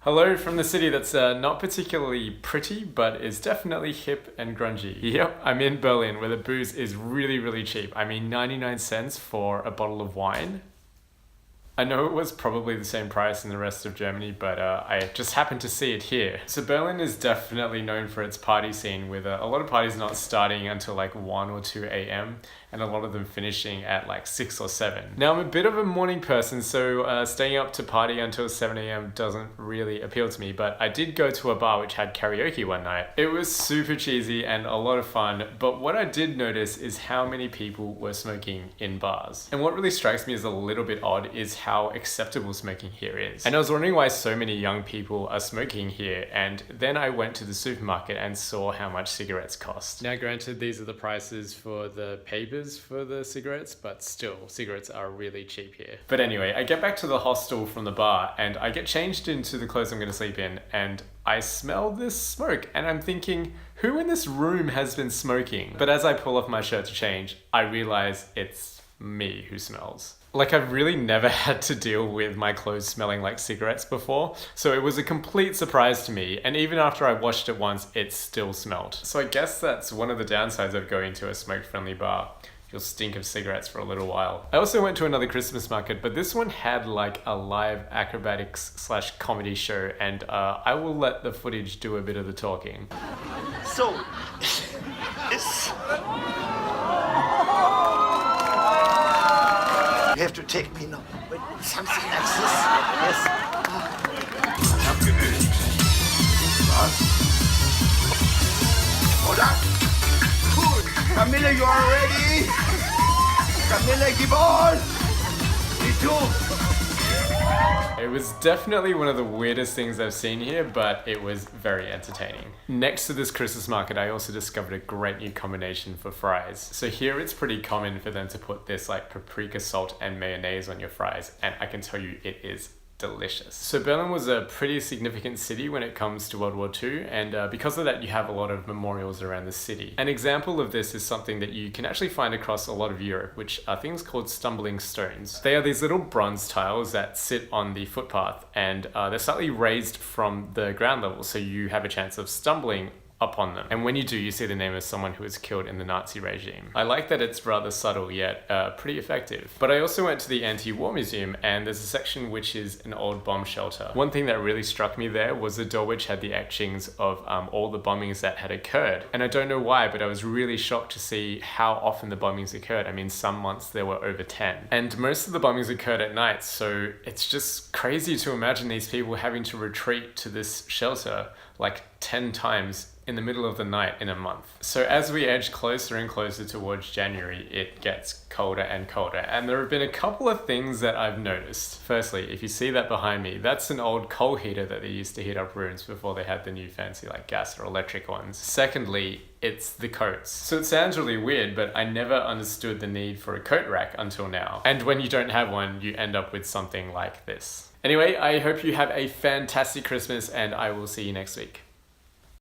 Hello from the city that's not particularly pretty, but is definitely hip and grungy. Yep, I'm in Berlin, where the booze is really, really cheap. I mean, 99 cents for a bottle of wine. I know it was probably the same price in the rest of Germany, but I just happened to see it here. So Berlin is definitely known for its party scene, with a lot of parties not starting until like 1 or 2 a.m. and a lot of them finishing at like 6 or 7. Now I'm a bit of a morning person, so staying up to party until 7 a.m. doesn't really appeal to me, but I did go to a bar which had karaoke one night. It was super cheesy and a lot of fun, but what I did notice is how many people were smoking in bars. And what really strikes me as a little bit odd is how acceptable smoking here is. And I was wondering why so many young people are smoking here, and then I went to the supermarket and saw how much cigarettes cost. Now granted, these are the prices for the papers for the cigarettes, but still, cigarettes are really cheap here. But anyway, I get back to the hostel from the bar and I get changed into the clothes I'm going to sleep in, and I smell this smoke and I'm thinking, who in this room has been smoking? But as I pull off my shirt to change, I realize it's me who smells. Like, I've really never had to deal with my clothes smelling like cigarettes before, so it was a complete surprise to me, and even after I washed it once, it still smelled. So I guess that's one of the downsides of going to a smoke-friendly bar. You'll stink of cigarettes for a little while. I also went to another Christmas market, but this one had like a live acrobatics/comedy show, and I will let the footage do a bit of the talking. So, it's... You have to take me now. Wait, something like this. Yes. Ich hab genügt. Was? Oder? Cool. Camilla, you are ready? Camilla, keep on. Me too. It was definitely one of the weirdest things I've seen here, but it was very entertaining. Next to this Christmas market, I also discovered a great new combination for fries. So here it's pretty common for them to put this like paprika, salt, and mayonnaise on your fries, and I can tell you it is delicious. So Berlin was a pretty significant city when it comes to World War II, and because of that you have a lot of memorials around the city. An example of this is something that you can actually find across a lot of Europe, which are things called stumbling stones. They are these little bronze tiles that sit on the footpath, and they're slightly raised from the ground level, so you have a chance of stumbling upon them. And when you do, you see the name of someone who was killed in the Nazi regime. I like that it's rather subtle yet pretty effective. But I also went to the anti-war museum, and there's a section which is an old bomb shelter. One thing that really struck me there was the door which had the etchings of all the bombings that had occurred. And I don't know why, but I was really shocked to see how often the bombings occurred. I mean, some months there were over 10. And most of the bombings occurred at night, so it's just crazy to imagine these people having to retreat to this shelter like 10 times in the middle of the night in a month. So as we edge closer and closer towards January, it gets colder and colder. And there have been a couple of things that I've noticed. Firstly, if you see that behind me, that's an old coal heater that they used to heat up rooms before they had the new fancy like gas or electric ones. Secondly, it's the coats. So it sounds really weird, but I never understood the need for a coat rack until now. And when you don't have one, you end up with something like this. Anyway, I hope you have a fantastic Christmas, and I will see you next week.